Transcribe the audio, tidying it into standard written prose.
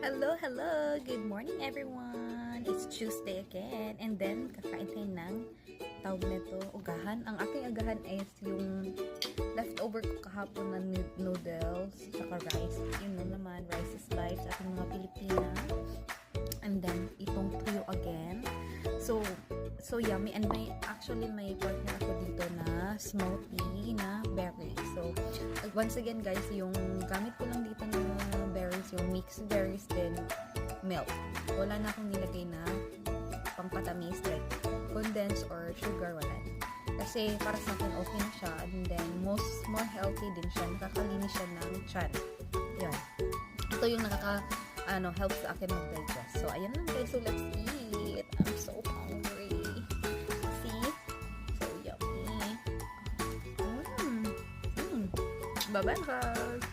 Hello, hello! Good morning, everyone! It's Tuesday again. And then, kakain tayo ng tawag nito, ugahan. Ang aking agahan is yung leftover ko kahapon na noodles, saka rice. Yun na naman, rice is life sa ating mga Pilipina. And then, itong tuyo again. So yummy. And actually, may partner ako dito na smoothie na berry. So, once again guys, yung gamit ko lang dito na berries, yung mixed berries din, milk. Wala na akong nilagay na pampatamis like condensed or sugar, wala. Kasi para sa akin okay na siya. And then, more healthy din siya. Nakakalinis siya ng tiyan. Yan. Ito yung help sa akin mag-digest. So, ayan lang guys. So, let's eat. I'm so hungry. See? So yummy. Bye-bye guys.